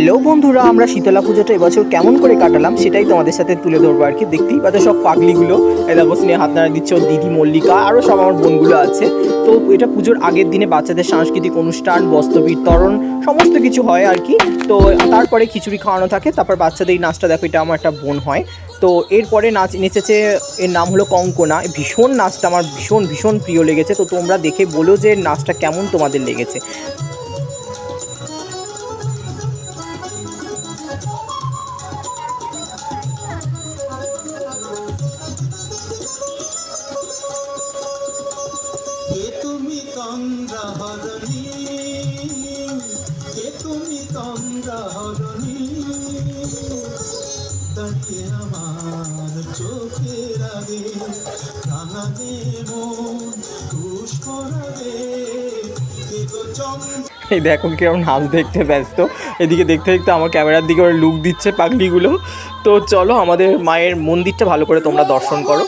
Hello বন্ধুরা, আমরা শীতলা পুজোটা এবছর কেমন করে কাটালাম সেটাই তোমাদের সাথে তুলে ধরবো আর কি। দেখতেই পাচ্ছ সব পাগলিগুলো, এই দেখো স্নেহ হাত নাড়া দিচ্ছে, ওর দিদি মল্লিকা, আরও সব আমার বোনগুলো আছে। তো এটা পুজোর আগের দিনে বাচ্চাদের সাংস্কৃতিক অনুষ্ঠান, বস্ত্র বিতরণ সমস্ত কিছু হয় আর কি। তো তারপরে খিচুড়ি খাওয়ানো থাকে, তারপর বাচ্চাদের এই নাচটা দেখো, এটা আমার একটা বোন হয়। তো এরপরে নেচেছে, এর নাম হলো কঙ্কনা। ভীষণ নাচটা আমার ভীষণ ভীষণ প্রিয় লেগেছে। তো তোমরা দেখে বলো যে নাচটা কেমন তোমাদের লেগেছে। তুমি তন্দ্রাহরণী, তুমি তন্দ্রাহরণী, তাকে আমার চোখের আগে কানানে মন খুশ করাবে। এই দেখো কিরকম নাচ দেখতে ব্যস্ত, এদিকে দেখতে দেখতে আমার ক্যামেরার দিকে ওরা লুক দিচ্ছে পাগলিগুলো। তো চলো আমাদের মায়ের মন্দিরটা ভালো করে তোমরা দর্শন করো।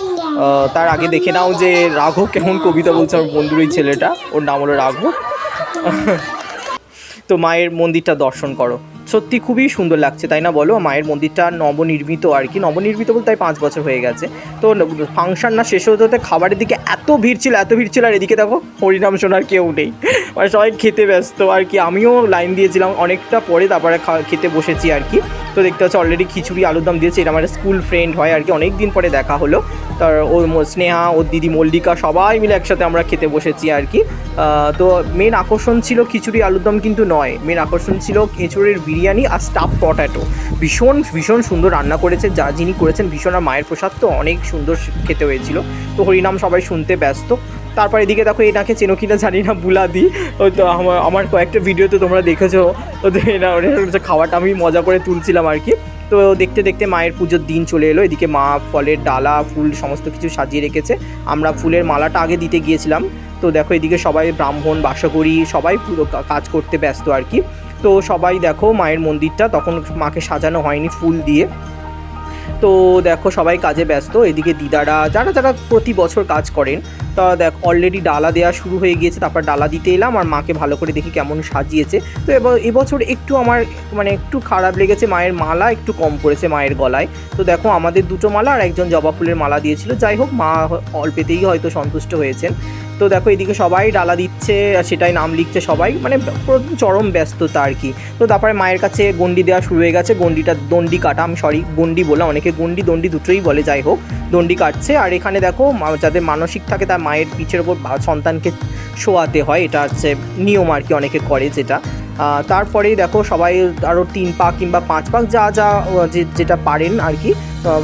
তার আগে দেখে নাও যে রাঘব কেমন কবিতা বলছে, আমার বন্ধুর এই ছেলেটা, ওর নাম হলো রাঘব। তো মায়ের মন্দিরটা দর্শন করো, সত্যি খুবই সুন্দর লাগছে, তাই না বলো? মায়ের মন্দিরটা নবনির্মিত আর কি, নবনির্মিত বলতে তাই 5 বছর হয়ে গেছে। তো ফাংশন না শেষ হতে হতে খাবারের দিকে এত ভিড় ছিল, আর এদিকে দেখো হরিনাম শোনার কেউ নেই, মানে সবাই খেতে ব্যস্ত আর কি। আমিও লাইন দিয়েছিলাম অনেকটা পরে, তারপরে খেতে বসেছি আর কি। তো দেখতে পাচ্ছি অলরেডি খিচুড়ি আলুরদম দিয়েছে, এটা আমার স্কুল ফ্রেন্ড হয় আর কি, অনেক দিন পরে দেখা হলো। তার ওর স্নেহা, ওর দিদি মল্লিকা, সবাই মিলে একসাথে আমরা খেতে বসেছি আর কি। তো মেন আকর্ষণ ছিল খিচুড়ি আলুরদম কিন্তু নয়, মেন আকর্ষণ ছিল এঁচোড়ের বিরিয়ানি আর স্টাফ পটাটো। ভীষণ ভীষণ সুন্দর রান্না করেছে, যিনি করেছেন ভীষণ, আর মায়ের প্রসাদ তো অনেক সুন্দর খেতে হয়েছিল। তো হরিনাম সবাই শুনতে ব্যস্ত। তারপর এদিকে দেখো, এনাকে চেনো কিনা জানি না, বুলাদি। ওই তো আমার কয়েকটা ভিডিওতে তোমরা দেখেছো, খাওয়াটা আমি মজা করে তুলছিলাম আর কি। তো দেখতে দেখতে মায়ের পুজোর দিন চলে এলো। এদিকে মা ফলের ডালা, ফুল সমস্ত কিছু সাজিয়ে রেখেছে। আমরা ফুলের মালাটা আগে দিতে গিয়েছিলাম। তো দেখো এদিকে সবাই ব্রাহ্মণ, বাসাকরি সবাই পুরো কাজ করতে ব্যস্ত আর কি। তো সবাই দেখো মায়ের মন্দিরটা তখন মাকে সাজানো হয়নি ফুল দিয়ে। তো দেখো সবাই কাজে ব্যস্ত। এদিকে দিদারা, যারা যারা প্রতি বছর কাজ করেন, তা দেখ অলরেডি ডালা দেওয়া শুরু হয়ে গিয়েছে। তারপর ডালা দিতে এলাম, আর মাকে ভালো করে দেখি কেমন সাজিয়েছে। তো এবছর একটু আমার মানে একটু খারাপ লেগেছে, মায়ের মালা একটু কম পড়েছে মায়ের গলায়। তো দেখো আমাদের 2টো মালা আর একজন জবা ফুলের মালা দিয়েছিল। যাই হোক, মা অল্পেতেই হয়তো সন্তুষ্ট হয়েছেন। তো দেখো এদিকে সবাই ডালা দিচ্ছে, সেটাই নাম লিখছে সবাই, মানে চরম ব্যস্ততা আর কি। তো তারপরে মায়ের কাছে গন্ডি দেওয়া শুরু হয়ে গেছে, দণ্ডি কাটা, আমি সরি গন্ডি বললাম, অনেকে গন্ডি দণ্ডি দুটোই বলে, যাই হোক দণ্ডি কাটছে। আর এখানে দেখো যাদের মানসিক থাকে তার মায়ের পিঠের ওপর সন্তানকে শোয়াতে হয়, এটা হচ্ছে নিয়ম আর কি, অনেকে করে যেটা। তারপরেই দেখো সবাই আরও 3 পা কিংবা 5 পাক যা যা যেটা পারেন আর কি,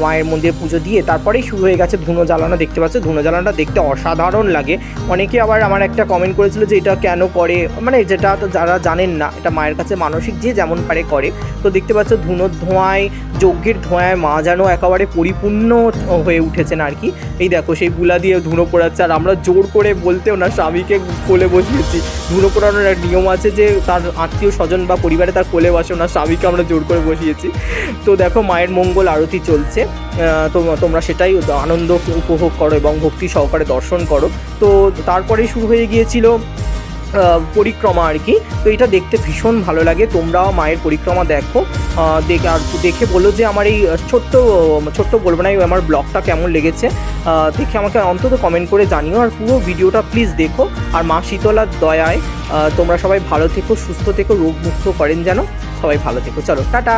মায়ের মন্দিরে পুজো দিয়ে তারপরেই শুরু হয়ে গেছে ধুনো জ্বালানো। দেখতে পাচ্ছ ধুনো জ্বালানোটা দেখতে অসাধারণ লাগে। অনেকে আবার আমার একটা কমেন্ট করেছিল যে এটা কেন করে, মানে যেটা তো যারা জানেন না, এটা মায়ের কাছে মানসিক যে যেমন পারে করে। তো দেখতে পাচ্ছ ধুনোর ধোঁয়ায়, যজ্ঞের ধোঁয়ায় মা যেন একেবারে পরিপূর্ণ হয়ে উঠেছেন আর কি। এই দেখো সেই বুলা দিয়ে ধুনো পোড়াচ্ছে, আর আমরা জোর করে বলতে ওনার স্বামীকে কোলে বসিয়েছি। ধুনো পোড়ানোর এক নিয়ম আছে যে তার আত্মীয় স্বজন বা পরিবারে তার কোলে বসে, ওনার স্বামীকে আমরা জোর করে বসিয়েছি। তো দেখো মায়ের মঙ্গল আরতি চলছে, তো তোমরা সেটাই আনন্দ উপভোগ করো এবং ভক্তি সহকারে দর্শন করো। তো তারপরেই শুরু হয়ে গিয়েছিল পরিক্রমা আর কি। তো এটা দেখতে ভীষণ ভালো লাগে, তোমরাও মায়ের পরিক্রমা দেখো, দেখে বলো যে আমার এই ছোট্ট বলবো না, আমার ব্লগটা কেমন লেগেছে, দেখে আমাকে অন্তত কমেন্ট করে জানিও। আর পুরো ভিডিওটা প্লিজ দেখো। আর মা শীতলার দয়ায় তোমরা সবাই ভালো থেকো, সুস্থ থেকো, রোগমুক্ত করেন যেন, সবাই ভালো থেকো। চলো টাটা।